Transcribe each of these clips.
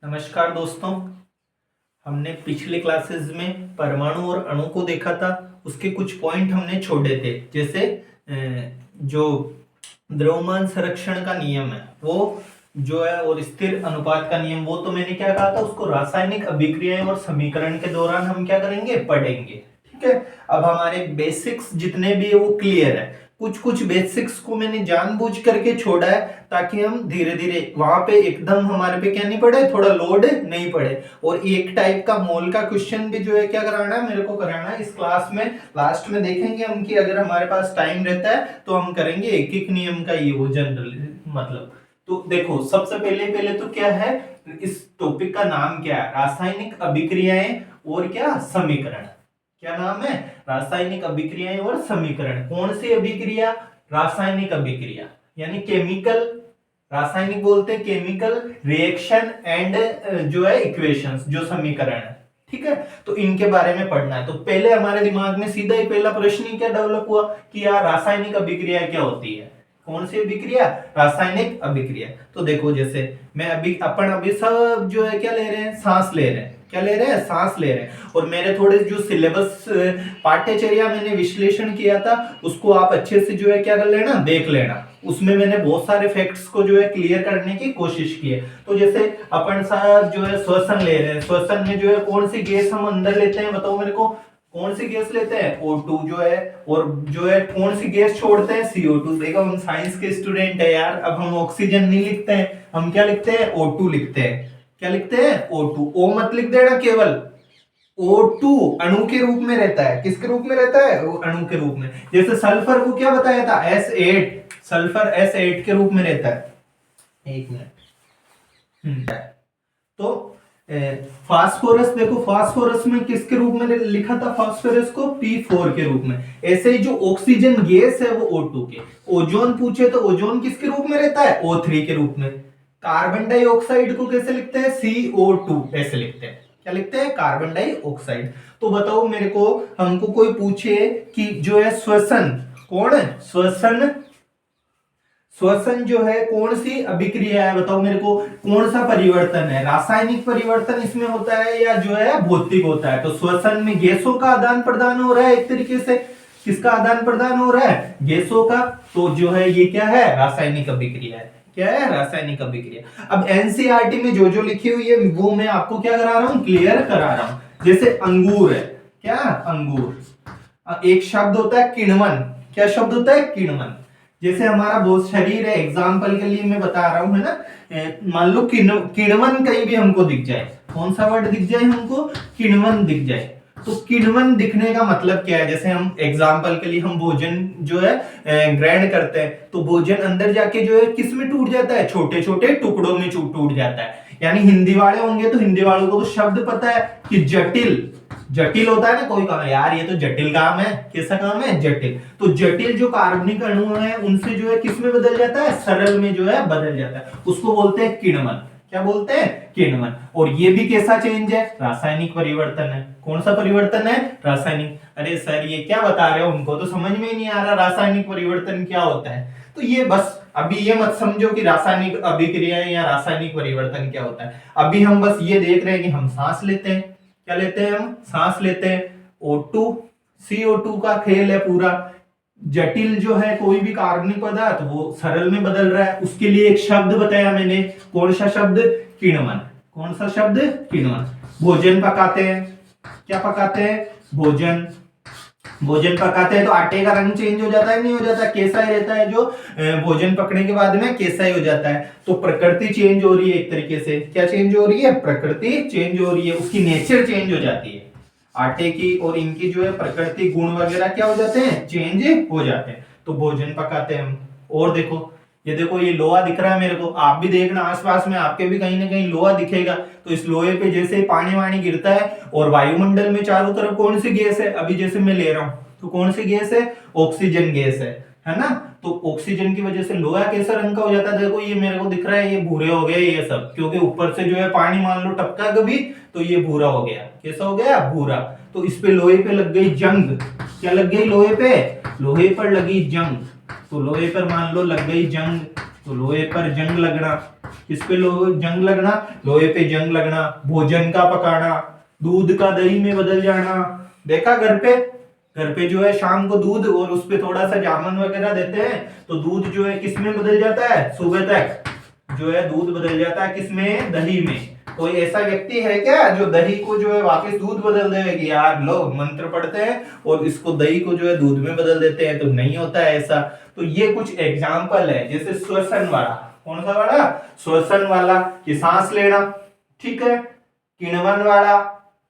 नमस्कार दोस्तों। हमने पिछले क्लासेस में परमाणु और अणु को देखा था। उसके कुछ पॉइंट हमने छोड़े थे, जैसे जो द्रव्यमान संरक्षण का नियम है वो जो है, और स्थिर अनुपात का नियम, वो तो मैंने क्या कहा था, उसको रासायनिक अभिक्रियाएं और समीकरण के दौरान हम क्या करेंगे, पढ़ेंगे। ठीक है। अब हमारे बेसिक्स जितने भी है वो क्लियर है। कुछ कुछ बेसिक्स को मैंने जानबूझ करके छोड़ा है ताकि हम धीरे धीरे वहां पे एकदम हमारे पे क्या नहीं पड़े, थोड़ा लोड नहीं पड़े। और एक टाइप का मोल का क्वेश्चन भी जो है क्या कराना है, मेरे को कराना है इस क्लास में। लास्ट में देखेंगे हम कि अगर हमारे पास टाइम रहता है तो हम करेंगे एक एक नियम का ये वो जनरल मतलब। तो देखो, सबसे पहले पहले तो क्या है, इस टॉपिक का नाम क्या है, रासायनिक अभिक्रियाएं और क्या समीकरण। क्या नाम है, रासायनिक अभिक्रियाएं और समीकरण। कौन सी अभिक्रिया, रासायनिक अभिक्रिया, यानी केमिकल, रासायनिक बोलते हैं केमिकल रिएक्शन एंड जो है इक्वेशंस, जो समीकरण है। ठीक है, तो इनके बारे में पढ़ना है। तो पहले हमारे दिमाग में सीधा ही पहला प्रश्न ही क्या डेवलप हुआ कि यार रासायनिक अभिक्रिया क्या होती है। कौन सी अभिक्रिया, रासायनिक अभिक्रिया। तो देखो, जैसे मैं अभी सब जो है क्या ले रहे हैं, सांस ले रहे हैं। क्या ले रहे हैं, सांस ले रहे हैं। और मेरे थोड़े जो सिलेबस पाठ्यचर्या मैंने विश्लेषण किया था उसको आप अच्छे से जो है क्या कर लेना, देख लेना। उसमें मैंने बहुत सारे फैक्ट्स को जो है क्लियर करने की कोशिश की है। तो जैसे अपन साहब जो है श्वसन ले रहे हैं, श्वसन में जो है कौन सी गैस हम अंदर लेते हैं, बताओ मेरे को, कौन सी गैस लेते हैं, O2 जो है। और जो है कौन सी गैस छोड़ते हैं, CO2। देखो, हम साइंस के स्टूडेंट है यार। अब हम ऑक्सीजन नहीं लिखते हैं, हम क्या लिखते हैं, O2 लिखते हैं। क्या लिखते हैं, O2। O मत लिख देना केवल, O2 अणु के रूप में रहता है। किसके रूप में रहता है, अणु के रूप में। जैसे सल्फर को क्या बताया था, S8, सल्फर S8 के रूप में रहता है। एक मिनट। तो फास्फोरस, देखो फास्फोरस में किसके रूप में लिखा था, फास्फोरस को P4 के रूप में। ऐसे ही जो ऑक्सीजन गैस है वो O2 के। ओजोन पूछे तो ओजोन किसके रूप में रहता है, O3 के रूप में। कार्बन डाइऑक्साइड को कैसे लिखते हैं, CO2 ऐसे लिखते हैं। क्या लिखते हैं, कार्बन डाइऑक्साइड। तो बताओ मेरे को, हमको कोई पूछे कि जो है श्वसन, कौन है श्वसन, श्वसन जो है कौन सी अभिक्रिया है, बताओ मेरे को, कौन सा परिवर्तन है, रासायनिक परिवर्तन इसमें होता है या जो है भौतिक होता है। तो श्वसन में गैसों का आदान प्रदान हो रहा है एक तरीके से। किसका आदान प्रदान हो रहा है, गैसों का। तो जो है ये क्या है, रासायनिक अभिक्रिया है। क्या है, रासायनिक अभिक्रिया। अब एनसीईआरटी में जो जो लिखी हुई है वो मैं आपको क्या करा रहा हूं, क्लियर करा रहा हूं। जैसे अंगूर है, क्या अंगूर। एक शब्द होता है किण्वन। क्या शब्द होता है, किण्वन। जैसे हमारा बहुत शरीर है, एग्जाम्पल के लिए मैं बता रहा हूं, है ना। मान लो किण्वन कहीं भी हमको दिख जाए, कौन सा वर्ड दिख जाए हमको, किण्वन दिख जाए। तो किण्वन दिखने का मतलब क्या है, जैसे हम एग्जाम्पल के लिए हम भोजन जो है ग्रहण करते हैं, तो भोजन अंदर जाके जो है किस में टूट जाता है, छोटे छोटे टुकड़ों में टूट जाता है। यानी हिंदी वाले होंगे तो हिंदी वालों को तो शब्द पता है कि जटिल, जटिल होता है ना कोई काम, यार ये तो जटिल काम है। कैसा काम है, जटिल। तो जटिल जो कार्बनिक अणु है उनसे जो है किस में बदल जाता है, सरल में जो है बदल जाता है। उसको बोलते हैं किण्वन। क्या बोलते हैं, किण्वन। और ये भी कैसा चेंज है, रासायनिक परिवर्तन है। कौन सा परिवर्तन है, रासायनिक। अरे सर ये क्या बता रहे हो, उनको तो समझ में ही नहीं आ रहा रासायनिक परिवर्तन क्या होता है। तो ये बस अभी ये मत समझो कि रासायनिक अभिक्रियाएं या रासायनिक परिवर्तन क्या होता है। अभी हम बस ये देख रहे हैं कि हम सांस लेते हैं। क्या लेते हैं, हम सांस लेते हैं। O2 CO2 का खेल है पूरा। जटिल जो है कोई भी कार्बनिक पदार्थ वो सरल में बदल रहा है। उसके लिए एक शब्द बताया मैंने, कौन सा शब्द, किण्वन। कौन सा शब्द, किण्वन। भोजन पकाते हैं, क्या पकाते हैं, भोजन। भोजन पकाते हैं तो आटे का रंग चेंज हो जाता है, नहीं हो जाता, कैसा ही रहता है। जो भोजन पकने के बाद में कैसा ही हो जाता है। तो प्रकृति चेंज हो रही है एक तरीके से। क्या चेंज हो रही है, प्रकृति चेंज हो रही है, उसकी नेचर चेंज हो जाती है। आटे की और इनकी जो है प्रकृति गुण वगैरह क्या हो जाते हैं, चेंज हो जाते हैं। तो भोजन पकाते हैं हम। और देखो, ये देखो, ये लोहा दिख रहा है मेरे को, आप भी देखना आसपास में आपके भी कहीं ना कहीं लोहा दिखेगा। तो इस लोहे पे जैसे पानी वानी गिरता है और वायुमंडल में चारों तरफ कौन सी गैस है, अभी जैसे मैं ले रहा हूं तो कौन सी गैस है, ऑक्सीजन गैस है ना। तो ऑक्सीजन की वजह से लोहा कैसा रंग का हो जाता है, देखो ये मेरे को दिख रहा है, ये भूरे हो गए ये सब, क्योंकि ऊपर से जो है पानी मान लो टपका कभी तो ये भूरा हो गया। कैसा हो गया, भूरा। तो इस पे लोहे पे लग गई जंग। क्या लग गई, लोहे पे, लोहे पर लगी जंग। तो लोहे पर मान लो लग गई जंग, तो लोहे पर जंग लगना, किस पे जंग लगना, लोहे पे जंग लगना, भोजन का पकाना, दूध का दही में बदल जाना। देखा घर पे जो है शाम को दूध और उस पे थोड़ा सा जामुन वगैरह देते हैं तो दूध जो है किस में बदल जाता है, सुबह तक जो है दूध बदल जाता है किसमें, दही में। कोई ऐसा व्यक्ति है क्या जो दही को जो है वापस दूध बदल देगा कि यार लोग मंत्र पढ़ते हैं और इसको दही को जो है दूध में बदल देते हैं? तो नहीं होता है ऐसा। तो ये कुछ एग्जाम्पल है। जैसे श्वसन वाला, कौन सा वाला, श्वसन वाला कि सांस लेना, ठीक है। किण्वन वाला,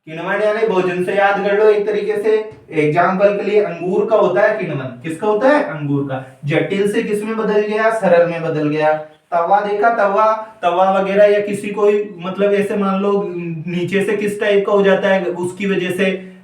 किण्वन यानी भोजन से याद कर लो एक तरीके से। एग्जाम्पल के लिए अंगूर का होता है किण्वन, किसका होता है, अंगूर का। जटिल से किस में बदल गया, सरल में बदल गया। तवा देखा, तवा वगैरह, या किसी कोई मतलब ऐसे मान लो नीचे से किस टाइप का हो जाता है, उसकी वजह से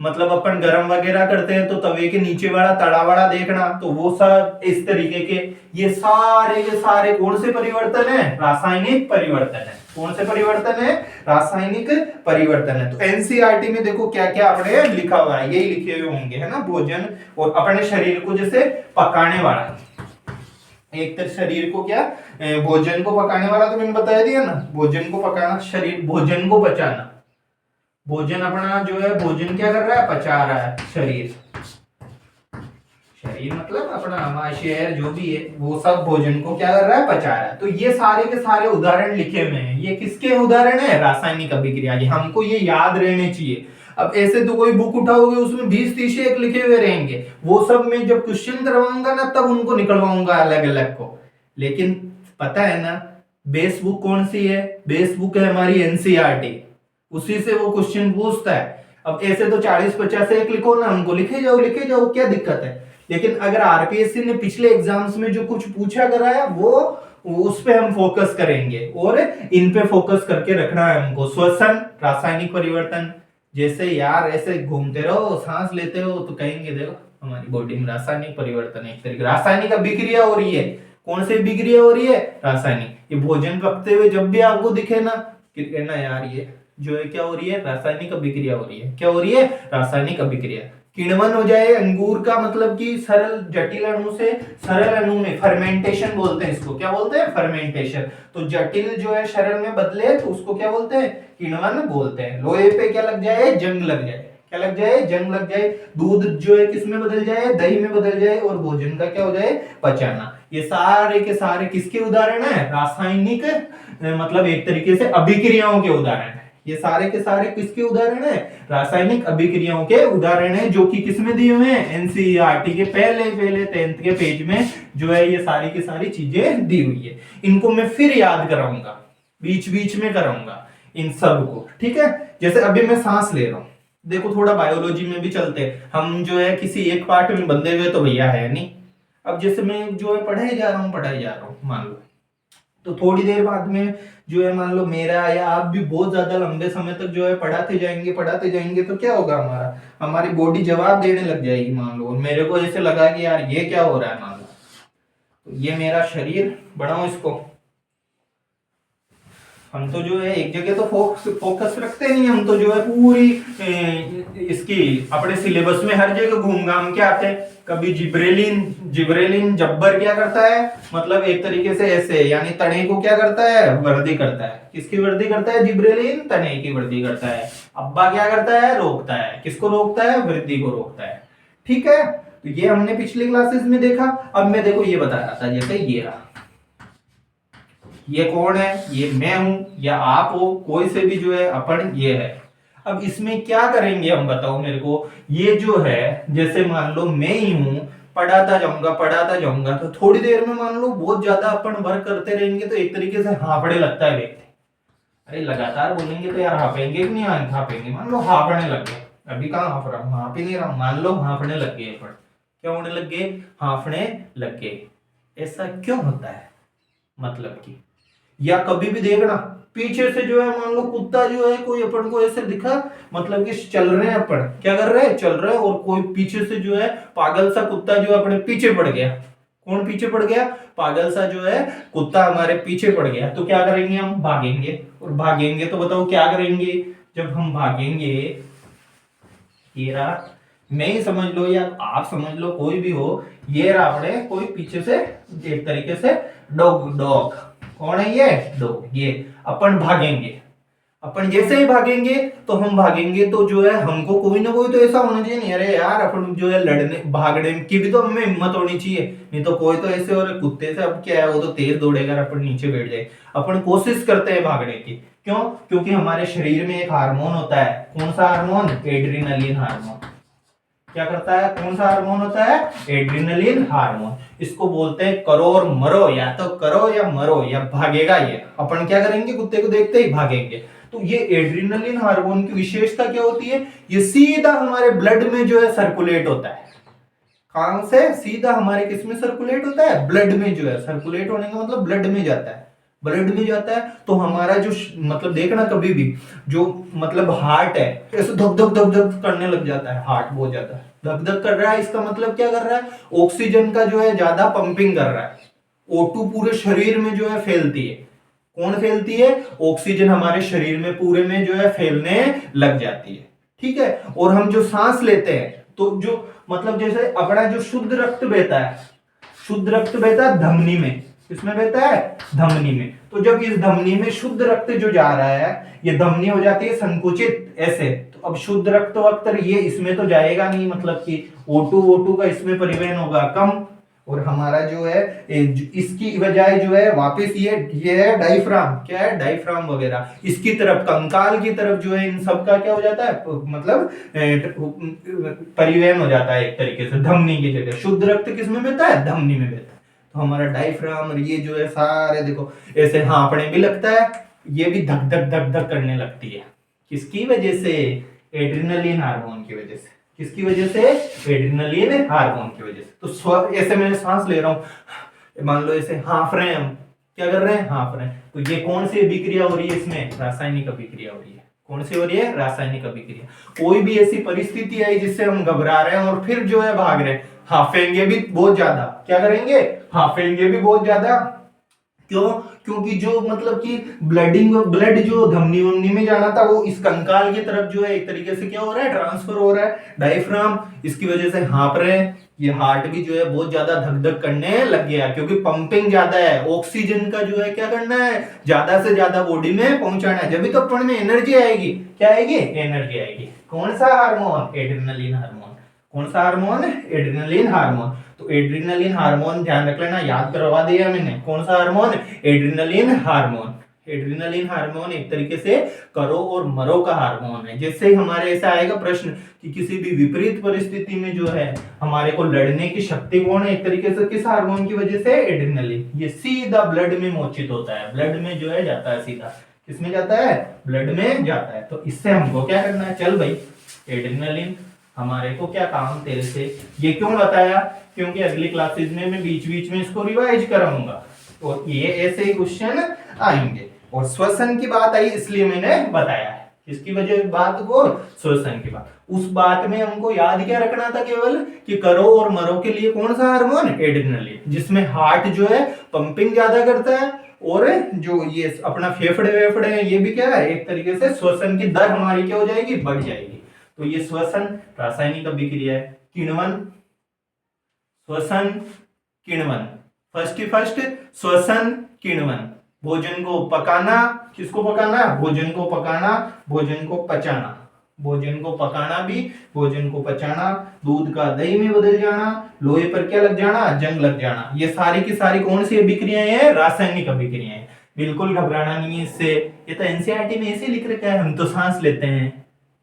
मतलब अपन गरम वगैरह करते हैं तो तवे के नीचे वाला तड़ा वाला देखना, तो वो सब इस तरीके के। ये सारे कौन से परिवर्तन है, रासायनिक परिवर्तन है। कौन से परिवर्तन है, रासायनिक परिवर्तन है। तो एनसीईआरटी में देखो क्या क्या अपने लिखा हुआ है, यही लिखे हुए होंगे, है ना। भोजन और अपने शरीर को जैसे पकाने वाला, एक तो शरीर को क्या, भोजन को पकाने वाला तो मैंने बताया दिया ना, भोजन को पकाना, शरीर भोजन को पचाना। भोजन अपना जो है भोजन क्या कर रहा है, पचा रहा है शरीर मतलब अपना महाशय जो भी है वो सब भोजन को क्या कर रहा है, पचा रहा है। तो ये सारे के सारे उदाहरण लिखे हुए हैं। ये किसके उदाहरण है, रासायनिक अभिक्रिया के। हमको ये याद रहने चाहिए। अब ऐसे तो कोई बुक उठाओगे उसमें 20-30 एक लिखे हुए रहेंगे, वो सब मैं जब क्वेश्चन करवाऊंगा ना तब उनको निकलवाऊंगा अलग अलग को। लेकिन पता है ना बेस बुक कौन सी है, बेस बुक है हमारी एनसीईआरटी, उसी से वो क्वेश्चन पूछता है। अब ऐसे तो 40-50 एक लिखो ना, हमको लिखे जाओ क्या दिक्कत है। लेकिन अगर आरपीएससी ने पिछले एग्जाम्स में जो कुछ पूछा कराया वो उस पे हम फोकस करेंगे और इन पे फोकस करके रखना है हमको। श्वसन, रासायनिक परिवर्तन, जैसे यार ऐसे घूमते रहो सांस लेते हो तो कहेंगे देखो हमारी बॉडी में रासायनिक परिवर्तन है, एक तरीके रासायनिक अभिक्रिया हो रही है। कौन सी अभिक्रिया हो रही है, रासायनिक। ये भोजन पकते हुए जब भी आपको दिखे ना कि कहना यार ये जो है क्या हो रही है, रासायनिक अभिक्रिया हो रही है। क्या हो रही है, रासायनिक अभिक्रिया। किण्वन हो जाए अंगूर का मतलब कि सरल जटिल अणु से सरल अणु में, फर्मेंटेशन बोलते हैं इसको। क्या बोलते हैं, फर्मेंटेशन। तो जटिल जो है सरल में बदले तो उसको क्या बोलते हैं, किण्वन बोलते हैं। लोहे पे क्या लग जाए, जंग लग जाए। क्या लग जाए, जंग लग जाए। दूध जो है किस में बदल जाए, दही में बदल जाए। और भोजन का क्या हो जाए, पचाना। ये सारे के सारे किसके उदाहरण है, रासायनिक मतलब एक तरीके से अभिक्रियाओं के उदाहरण है। ये सारे के सारे किसके उदाहरण है, रासायनिक अभिक्रियाओं के उदाहरण है, जो कि किसमें दिए हुए हैं, एनसीईआरटी के पहले 10th के पेज में जो है ये सारी की सारी चीजें दी हुई है। इनको मैं फिर याद कराऊंगा, बीच बीच में कराऊंगा इन सब को, ठीक है। जैसे अभी मैं सांस ले रहा हूं, देखो थोड़ा बायोलॉजी में भी चलते हैं हम, जो है किसी एक पार्ट में बंधे हुए तो भैया है नहीं। अब जैसे मैं जो है पढ़ाई जा रहा हूँ मान लो, तो थोड़ी देर बाद में जो है मान लो मेरा या आप भी बहुत ज्यादा लंबे समय तक जो है पढ़ाते जाएंगे तो क्या होगा, हमारी बॉडी जवाब देने लग जाएगी मान लो। और मेरे को ऐसे लगा कि यार ये क्या हो रहा है मान लो, तो ये मेरा शरीर बनाओ इसको। हम तो जो है एक जगह तो फोकस रखते नहीं, हम तो जो है पूरी इसकी अपने सिलेबस में हर जगह घूम घाम के आते हैं। कभी जिब्रेलिन जब्बर क्या करता है, मतलब एक तरीके से ऐसे यानी तने को क्या करता है, वृद्धि करता है। किसकी वृद्धि करता है, जिब्रेलिन तने की वृद्धि करता है। अब्बा क्या करता है, रोकता है। किसको रोकता है, वृद्धि को रोकता है, ठीक है। तो ये हमने पिछली क्लासेस में देखा। अब मैं देखो ये बता रहा था, जैसे ये रहा, ये कौन है, ये मैं हूं या आप हो, कोई से भी जो है अपन ये है। अब इसमें क्या करेंगे हम, बताओ मेरे को। ये जो है जैसे मान लो मैं ही हूं, पढ़ाता जाऊंगा तो थोड़ी देर में मान लो बहुत ज्यादा अपन वर्क करते रहेंगे तो एक तरीके से हांफने लगता है व्यक्ति। अरे लगातार बोलेंगे तो यार हांफेंगे कि नहीं हांफेंगे। मान लो हांफने लग गए, अभी कहाँ हांफ रहा हूं, हांफ ही नहीं रहा, मान लो हांफने लग गए अपन। क्या होने लग गए, हांफने लग गए। ऐसा क्यों होता है, मतलब कि या कभी भी देखना पीछे से जो है मान लो कुत्ता जो है कोई अपन को ऐसे दिखा, मतलब कि चल रहे हैं अपन, क्या कर रहे हैं, चल रहे हैं, और कोई पीछे से जो है पागल सा कुत्ता जो अपने पीछे पड़ गया। कौन पीछे पड़ गया, पागल सा जो है कुत्ता हमारे पीछे पड़ गया। तो क्या करेंगे हम, भागेंगे। और भागेंगे तो बताओ क्या करेंगे, जब हम भागेंगे, ये रहा मैं ही समझ लो या आप समझ लो कोई भी हो, ये रहा अपने कोई पीछे से एक तरीके से डॉग कौन है ये? दो। ये अपन भागेंगे, अपन जैसे ही भागेंगे तो हम भागेंगे तो जो है हमको कोई ना कोई तो ऐसा होना चाहिए, नहीं अरे यार अपन जो है लड़ने भागने की भी तो हमें हिम्मत होनी चाहिए, नहीं तो कोई तो ऐसे हो रहे कुत्ते से, अब क्या है वो तो तेज दौड़ेगा, अपन नीचे बैठ जाए। अपन कोशिश करते हैं भागने की, क्यों? क्योंकि हमारे शरीर में एक हार्मोन होता है, कौन सा हार्मोन? Adrenaline hormone. क्या करता है? कौन सा हार्मोन होता है? Adrenaline hormone. इसको बोलते हैं करो और मरो, या तो करो या मरो, या भागेगा ये। अपन क्या करेंगे? कुत्ते को देखते ही भागेंगे। तो ये एड्रीनलिन हार्मोन की विशेषता क्या होती है? ये सीधा हमारे ब्लड में जो है सर्कुलेट होता है। कहां से? सीधा हमारे किस में सर्कुलेट होता है? ब्लड में जो है सर्कुलेट होने का मतलब ब्लड में जाता है। ब्लड में जाता है तो हमारा जो मतलब देखना कभी भी जो मतलब हार्ट है ऐसे धक धक धक धक करने लग जाता है, हार्ट बहुत ज्यादा धक धक कर रहा है। इसका मतलब क्या कर रहा है? ऑक्सीजन का जो है ज्यादा पंपिंग कर रहा है। O2 पूरे शरीर में जो है फैलती है। कौन फैलती है? ऑक्सीजन हमारे शरीर में पूरे में जो है फैलने लग जाती है। ठीक है। और हम जो सांस लेते हैं तो जो मतलब जैसे अपना जो शुद्ध रक्त बहता है, शुद्ध रक्त बहता है धमनी में। किसमें बहता है? धमनी में। तो जब इस धमनी में शुद्ध रक्त जो जा रहा है, ये धमनी हो जाती है संकुचित ऐसे, तो अब शुद्ध रक्त वक्त ये इसमें तो जाएगा नहीं, मतलब कि O2 का इसमें परिवहन होगा कम, और हमारा जो है इसकी बजाय जो है वापस ये है डायफ्राम। क्या है? डायफ्राम वगैरह इसकी तरफ, कंकाल की तरफ जो है इन सब का क्या हो जाता है? मतलब परिवहन हो जाता है एक तरीके से धमनी की जगह। शुद्ध रक्त किस में बहता है? धमनी में बहता है। तो हमारा डायफ्राम और ये जो है सारे देखो ऐसे हाँफने भी लगता है, ये भी धक धक धक धक करने लगती है। किसकी वजह से? एड्रिनलिन हार्मोन की वजह से। किसकी वजह से? एड्रिनलिन हार्मोन की वजह से। तो ऐसे मैं सांस ले रहा हूं, मान लो ऐसे हाँफ रहे हैं हम, क्या कर रहे हैं? हाँफ रहे हैं। तो ये कौन सी अभिक्रिया हो रही है? इसमें रासायनिक अभिक्रिया हो रही है। कौन सी हो रही है? रासायनिक अभिक्रिया। कोई भी ऐसी परिस्थिति आई जिससे हम घबरा रहे हैं और फिर जो है भाग रहे हैं, हाफेंगे भी बहुत ज्यादा। क्या करेंगे? हाफेंगे भी बहुत ज्यादा। क्यों? क्योंकि जो मतलब कि ब्लड जो धमनी वमनी में जाना था वो इस कंकाल की तरफ जो है एक तरीके से क्या हो रहा है? ट्रांसफर हो रहा है। डायफ्राम इसकी वजह से हाँप रहे हैं, ये हार्ट भी जो है बहुत ज्यादा धक धक करने लग गया, क्योंकि पंपिंग ज्यादा है। ऑक्सीजन का जो है क्या करना है? ज्यादा से ज्यादा बॉडी में पहुंचाना है, जब भी तो अपन में एनर्जी आएगी। क्या आएगी? एनर्जी आएगी। कौन सा हार्मोन? Adrenaline hormone. कौन सा हार्मोन? Adrenaline hormone. तो एड्रिनलिन हार्मोन ध्यान रख लेना, याद करवा दिया मैंने। कौन सा hormone? Adrenaline hormone. Adrenaline hormone एक तरीके से करो और मरो का हार्मोन है। जिससे हमारे ऐसा आएगा प्रश्न कि किसी भी विपरीत परिस्थिति में जो है हमारे को लड़ने की शक्ति कौन है? एक तरीके से किस हार्मोन की वजह से? एड्रिनलिन। ये सीधा ब्लड में मोचित होता है, ब्लड में जो है जाता है सीधा। किसमें जाता है? ब्लड में जाता है। तो इससे हमको क्या करना है? चल भाई, एड्रिनलिन हमारे को क्या काम तेरे से। ये क्यों बताया? क्योंकि अगली क्लासेस में मैं बीच बीच में इसको रिवाइज कराऊंगा, और ये ऐसे ही क्वेश्चन आएंगे। और श्वसन की बात आई इसलिए मैंने बताया है। किसकी वजह बात को? श्वसन की बात। उस बात में हमको याद क्या रखना था? केवल कि करो और मरो के लिए कौन सा हार्मोन? एड्रिनलिन। जिसमें हार्ट जो है पंपिंग ज्यादा करता है, और जो ये अपना फेफड़े वेफड़े हैं ये भी क्या है? एक तरीके से श्वसन की दर हमारी क्या हो जाएगी? बढ़ जाएगी। तो ये श्वसन रासायनिक अभिक्रिया है। किण्वन, श्वसन, किण्वन। फर्स्ट श्वसन, किण्वन। भोजन को पकाना, किसको पकाना? भोजन को पकाना, भोजन को पचाना। भोजन को पकाना भी, भोजन को पचाना। दूध का दही में बदल जाना, लोहे पर क्या लग जाना? जंग लग जाना। ये सारी की सारी कौन सी अभिक्रियाएं हैं? रासायनिक अभिक्रियाएं। बिल्कुल घबराना नहीं है इससे, ये तो एनसीईआरटी में ऐसे लिख रखा है। हम तो सांस लेते हैं,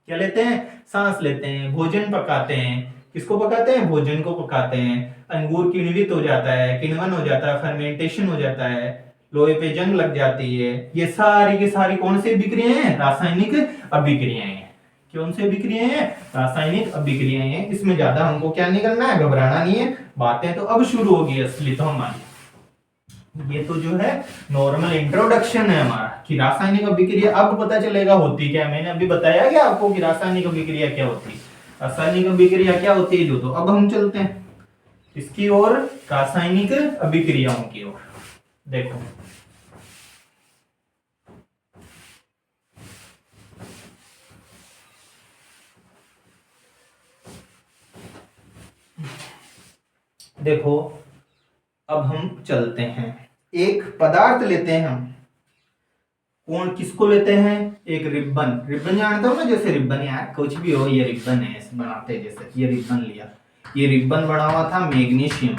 क्या लेते हैं? सांस लेते हैं। भोजन पकाते हैं, किसको पकाते हैं? भोजन को पकाते हैं। अंगूर किण्वित हो जाता है, किण्वन हो जाता है, फर्मेंटेशन हो जाता है, लोहे पे जंग लग जाती है। ये सारी की सारी कौन सी अभिक्रियाएं हैं? रासायनिक अभिक्रियाएं हैं। कौन सी अभिक्रियाएं हैं? रासायनिक अभिक्रियाएं हैं। इसमें ज्यादा हमको क्या नहीं करना है? घबराना नहीं है। बातें तो अब शुरू होगी असली तो हमारी। ये तो जो है नॉर्मल इंट्रोडक्शन है हमारा कि रासायनिक अभिक्रिया। अब पता चलेगा होती क्या। मैंने अभी बताया क्या आपको कि रासायनिक अभिक्रिया क्या होती है? रासायनिक अभिक्रिया क्या होती है जो, तो अब हम चलते हैं इसकी ओर, रासायनिक अभिक्रियाओं की ओर। देखो देखो अब हम चलते हैं एक पदार्थ लेते हैं हम, कौन किसको लेते हैं, एक रिबन। रिबन जानते हो ना, जैसे रिबन, यार कुछ भी हो, ये रिबन है बनाते हैं, जैसे ये रिबन लिया, ये रिबन बना हुआ था मैग्नीशियम,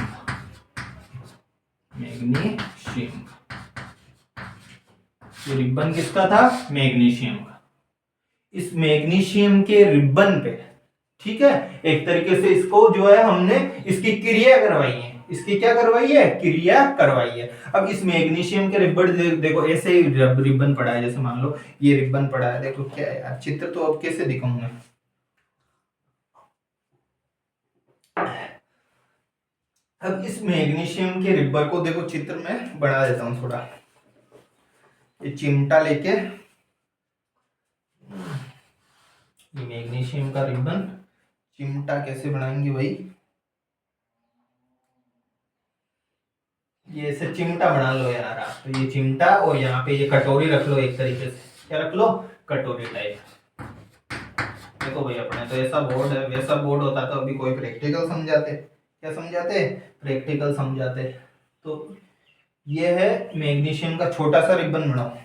मैग्नीशियम, ये रिबन किसका था, मैग्नीशियम का। इस मैग्नीशियम के रिबन पे, ठीक है, एक तरीके से इसको जो है हमने इसकी क्रिया करवाई है, इसकी क्या करवाई है, क्रिया करवाई है। अब इस मैग्नीशियम के रिबन देखो ऐसे ही रिबन पड़ा है, जैसे मान लो ये रिबन पड़ा है, देखो क्या है यार, चित्र तो अब कैसे दिखाऊंगा। अब इस मैग्नीशियम के रिबन को देखो, चित्र में बना देता हूं थोड़ा, ये चिमटा लेके, ये मैग्नीशियम का रिबन, चिमटा कैसे बनाएंगे भाई, ये ऐसे चिमटा बना लो यार आप, तो ये चिमटा, और यहाँ पे ये कटोरी रख लो, एक तरीके से क्या रख लो, कटोरी टाइप। देखो भाई अपने तो ऐसा बोर्ड है, वैसा बोर्ड होता तो अभी कोई प्रैक्टिकल समझाते, क्या समझाते, प्रैक्टिकल समझाते। तो ये है मैग्नीशियम का छोटा सा रिबन बनाओ,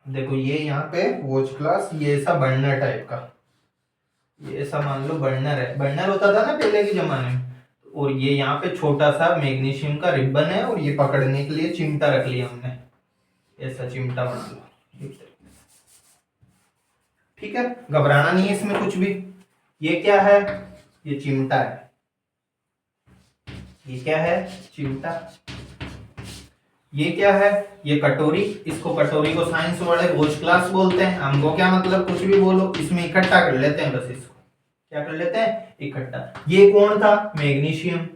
देखो ये यहाँ पे वॉच ग्लास, ये ऐसा बर्नर टाइप का, ये ऐसा मान लो बर्नर है, बर्नर होता था ना पहले के जमाने में, और ये यहाँ पे छोटा सा मैग्नीशियम का रिबन है, और ये पकड़ने के लिए चिमटा रख लिया हमने, ऐसा चिमटा बना लो, ठीक है, घबराना नहीं है इसमें कुछ भी। ये क्या है, ये चिमटा है, ये क्या है, चिमटा। ये क्या है, ये कटोरी, इसको कटोरी को साइंस वाले वॉच ग्लास बोलते हैं, हमको क्या मतलब, कुछ भी बोलो, इसमें इकट्ठा कर लेते हैं बस, इसको क्या कर लेते हैं, इकट्ठा। ये कौन था, मैग्नीशियम,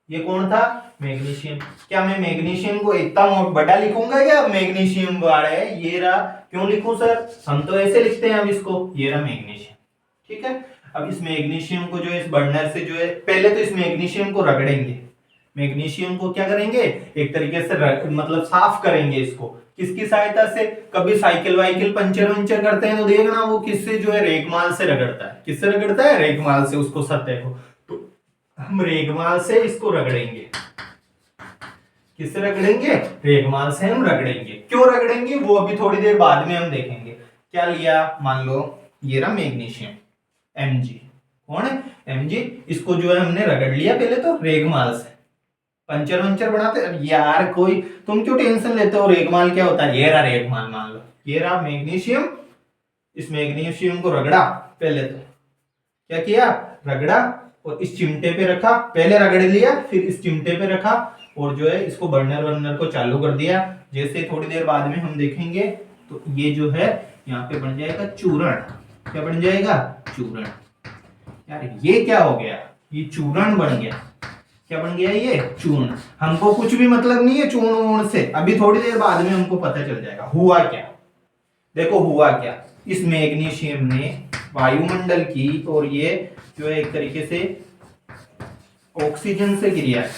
ये कौन था, मैग्नीशियम। क्या मैं मैग्नीशियम को इतना बड़ा लिखूंगा क्या, मैग्नीशियम बार है ये रहा, क्यों लिखूं सर, हम तो ऐसे लिखते हैं अब इसको, ये रहा मैग्नीशियम, ठीक है। अब इस मैग्नीशियम को जो है इस बर्नर से जो है, पहले तो इस मैग्नीशियम को रगड़ेंगे, मैग्नीशियम को क्या करेंगे, एक तरीके से मतलब साफ करेंगे इसको, किसकी सहायता से, कभी साइकिल वाइकिल पंचर वंचर करते हैं तो देखना वो किससे जो है, रेगमाल से रगड़ता है, किससे रगड़ता है, रेगमाल से, उसको सतह को, तो हम रेगमाल से इसको रगड़ेंगे, किससे रगड़ेंगे, रेगमाल से हम रगड़ेंगे। क्यों रगड़ेंगे वो अभी थोड़ी देर बाद में हम देखेंगे। क्या लिया, मान लो ये रहा मैग्नीशियम Mg, कौन है Mg, इसको जो है हमने रगड़ लिया पहले तो रेगमाल से, पंचर वंचर बनाते यार, कोई तुम क्यों टेंशन लेते हो, रेगमाल क्या होता है, ये रहा रेगमाल, मान लो ये रहा मैग्नीशियम, इस मैग्नीशियम को रगड़ा पहले तो, क्या किया, रगड़ा, और इस चिमटे पे रखा, पहले रगड़ लिया फिर इस चिमटे पे रखा, और जो है इसको बर्नर वर्नर को चालू कर दिया। जैसे थोड़ी देर बाद में हम देखेंगे तो ये जो है यहाँ पे बन जाएगा चूर्ण, क्या बन जाएगा, चूर्ण। यार ये क्या हो गया, ये चूर्ण बन गया, क्या बन गया, ये चूर्ण। हमको कुछ भी मतलब नहीं है चूर्ण वूर्ण से, अभी थोड़ी देर बाद में हमको पता चल जाएगा हुआ क्या। देखो हुआ क्या, इस मैग्नीशियम ने वायुमंडल की, और ये जो है एक तरीके से ऑक्सीजन से क्रिया है,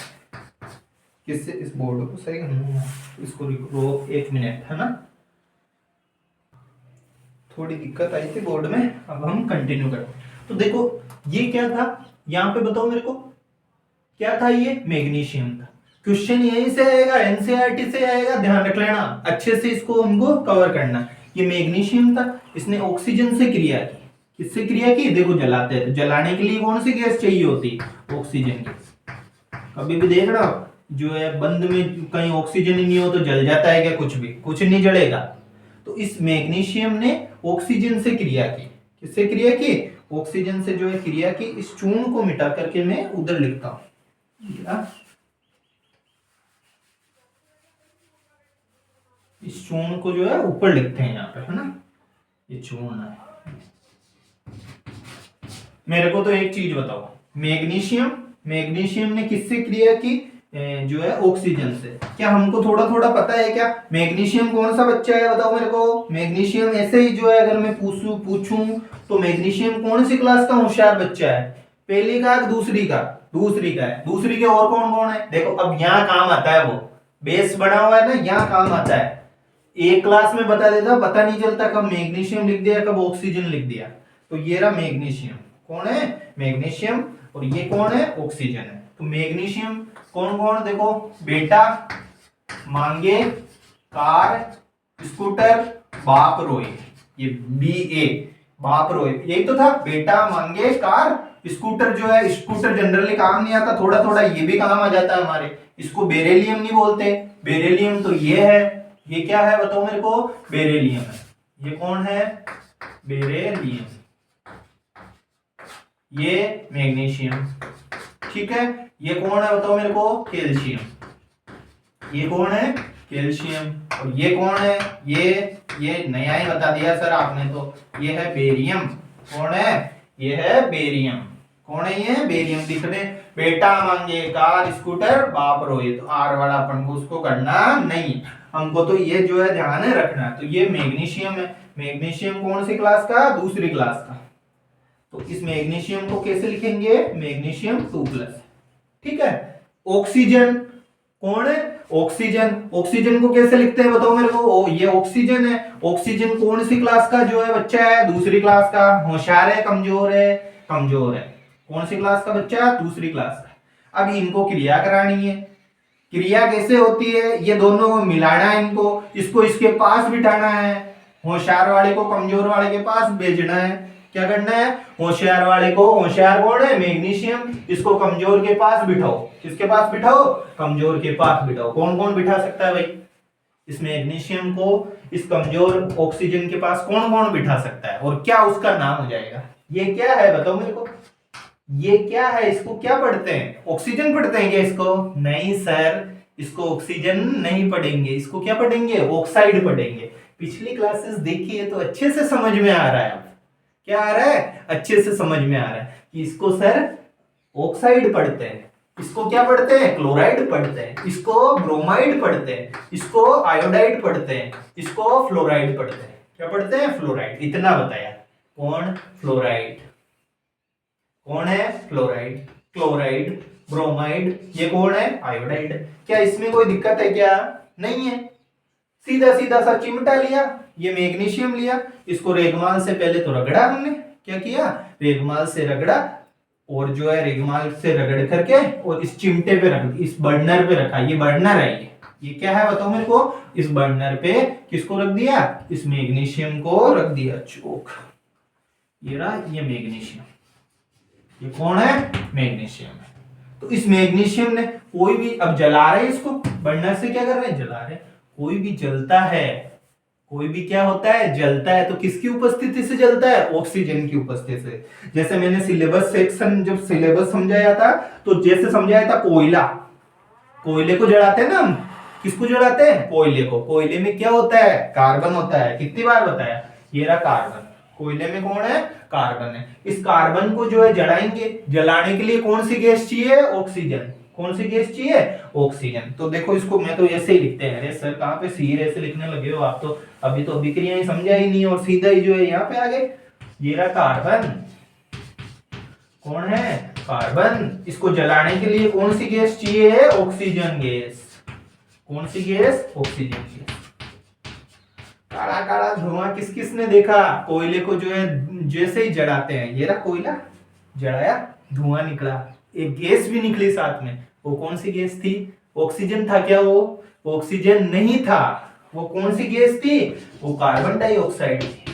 किससे, इस बोर्ड को सही करना, इसको रोक 1 मिनट, है ना, थोड़ी दिक्कत आई थी बोर्ड में, अब हम कंटिन्यू करें। तो देखो ये क्या था, यहां पे बताओ मेरे को, क्या था, ये मैग्नीशियम था। क्वेश्चन यहीं से आएगा, एनसीईआरटी से आएगा, ध्यान रख लेना, अच्छे से इसको हमको कवर करना। ये मैग्नीशियम था, इसने ऑक्सीजन से क्रिया की, किससे क्रिया की, देखो जलाते हैं तो जलाने के लिए कौन सी गैस चाहिए होती है, ऑक्सीजन गैस। कभी भी देखना जो है बंद में कहीं ऑक्सीजन ही नहीं हो तो जल जाता है क्या, कुछ भी, कुछ नहीं जलेगा। तो इस मैग्नीशियम ने ऑक्सीजन से क्रिया की, किससे क्रिया की, ऑक्सीजन से जो है क्रिया की। इस चूर्ण को मिटा करके मैं उधर लिखता हूं, इस चूर्ण को जो है ऊपर लिखते हैं यहाँ पे, है ना, ये चूर्ण है। मेरे को तो एक चीज बताओ, मैग्नीशियम, मैग्नीशियम ने किससे क्रिया की, जो है ऑक्सीजन से। क्या हमको थोड़ा थोड़ा पता है क्या, मैग्नीशियम कौन सा बच्चा है, बताओ मेरे को। मैग्नीशियम ऐसे ही जो है अगर मैं पूछूं तो मैग्नीशियम कौन सी क्लास का होशियार बच्चा है, पहली का, दूसरी का, दूसरी का है, दूसरी के और कौन कौन है, देखो अब यहाँ काम आता है, वो बेस बना हुआ है ना, यहाँ काम आता है। एक क्लास में बता देता, पता नहीं चलता कब मैग्नीशियम लिख दिया कब ऑक्सीजन लिख दिया। तो ये रहा मैग्नीशियम, कौन है मैग्नीशियम, और ये कौन है ऑक्सीजन है। तो मैग्नीशियम कौन कौन देखो, बेटा, मांगे, कार, स्कूटर, बाप रोए, ये BA बाप रोए, यही तो था, बेटा, मांगे, कार, स्कूटर। जो है स्कूटर जनरली काम नहीं आता, थोड़ा थोड़ा ये भी काम आ जाता है हमारे। इसको बेरेलियम नहीं बोलते, बेरेलियम तो ये है, ये क्या है बताओ मेरे को, बेरेलियम है। ये कौन है, बेरेलियम, ये मैग्नीशियम, ठीक है। ये कौन है बताओ मेरे को, कैल्शियम, ये कौन है कैल्शियम, और ये कौन है, ये नया ही बता दिया सर आपने तो, ये है बेरियम, कौन है, ये है बेरियम, कौन है ये बेरियम। दिख रहे, बेटा, मांगे, कार, स्कूटर, बाप रोए, तो आर वाला अपन को उसको करना नहीं, हमको तो ये जो है ध्यान है रखना। तो ये मैग्नीशियम है, मैग्नीशियम कौन सी क्लास का, दूसरी क्लास का। तो इस मैग्नीशियम को कैसे लिखेंगे, मैग्नीशियम 2+, ठीक है। ऑक्सीजन कौन है, ऑक्सीजन, ऑक्सीजन को कैसे लिखते हैं बताओ मेरे को, ये ऑक्सीजन है। ऑक्सीजन कौन सी क्लास का जो है बच्चा है, दूसरी क्लास का। होशियार है कमजोर है, कमजोर है, कौन सी क्लास का बच्चा है, दूसरी क्लास का। अब इनको क्रिया करानी है, क्रिया कैसे होती है, ये दोनों को मिलाना है, इनको, इसको इसके पास बिठाना है, होशियार वाले को कमजोर वाले के पास भेजना है। क्या करना है, होशियार वाले को, होशियार कौन है मैग्नीशियम, इसको कमजोर के पास बिठाओ, किसके पास बिठाओ, कमजोर के पास बिठाओ। कौन कौन बिठा सकता है भाई, इस मैग्नीशियम को इस कमजोर ऑक्सीजन के पास कौन कौन बिठा सकता है, और क्या उसका नाम हो जाएगा। ये क्या है बताओ मेरे को, ये क्या है, इसको क्या पढ़ते हैं, ऑक्सीजन पढ़ते हैं क्या इसको, नहीं सर, इसको ऑक्सीजन नहीं पढ़ेंगे, इसको क्या पढ़ेंगे, ऑक्साइड पढ़ेंगे। पिछली क्लासेस देखिए तो अच्छे से समझ में आ रहा है, क्या आ रहा है, अच्छे से समझ में आ रहा है कि इसको सर ऑक्साइड पढ़ते हैं, इसको क्या पढ़ते हैं, क्लोराइड पढ़ते हैं, इसको ब्रोमाइड पढ़ते हैं, इसको आयोडाइड पढ़ते हैं, इसको फ्लोराइड पढ़ते हैं। क्या पढ़ते हैं, फ्लोराइड। इतना बताया, कौन, फ्लोराइड, कौन है, फ्लोराइड, क्लोराइड, ब्रोमाइड, ये कौन है, आयोडाइड। क्या इसमें कोई दिक्कत है क्या, नहीं है, सीधा सीधा सा चिमटा लिया, ये मैग्नीशियम लिया, इसको रेगमाल से पहले तो रगड़ा हमने, क्या किया, रेगमाल से रगड़ा, और जो है रेगमाल से रगड़ करके और इस चिमटे पे रख, इस बर्नर पे रखा, ये बर्नर है, ये क्या है बताओ मेरे को, इस बर्नर पे किसको रख दिया, इस मैग्नीशियम को रख दिया, चोक, ये रहा ये मैग्नीशियम, ये कौन है, मैग्नीशियम है। तो इस मैग्नीशियम ने कोई भी, अब जला रहे हैं इसको, बर्नर से क्या कर रहे हैं, जला रहे हैं। कोई भी जलता है, कोई भी क्या होता है, जलता है, तो किसकी उपस्थिति से जलता है, ऑक्सीजन की उपस्थिति से। जैसे मैंने सिलेबस सेक्शन जब सिलेबस समझाया था, तो जैसे समझाया था कोयला, कोयले को जलाते हैं ना हम, किसको जलाते हैं, कोयले को। कोयले में क्या होता है, कार्बन होता है, कितनी बार बताया, ये रहा कार्बन, कोयले में कौन है, कार्बन है। इस कार्बन को जो है जलाएंगे, जलाने के लिए कौन सी गैस चाहिए, ऑक्सीजन, कौन सी गैस चाहिए, ऑक्सीजन। तो देखो इसको मैं तो ऐसे ही लिखते हैं, अरे सर कहाँ पे सीर ऐसे लिखने लगे हो आप, तो अभी तो अभिक्रिया ही समझा ही नहीं, और सीधा ही जो है यहाँ पे आ गए। ये रहा कार्बन, कौन है, कार्बन, इसको जलाने के लिए कौन सी गैस चाहिए, ऑक्सीजन गैस, कौन सी गैस, ऑक्सीजन गैस। काला काला धुआं किस किस ने देखा, कोयले को जो है जैसे ही जलाते हैं, ये रहा कोयला जलाया, धुआं निकला, एक गैस भी निकली साथ में, वो कौन सी गैस थी, ऑक्सीजन था क्या, वो ऑक्सीजन नहीं था, वो कौन सी गैस थी, वो कार्बन डाइऑक्साइड थी।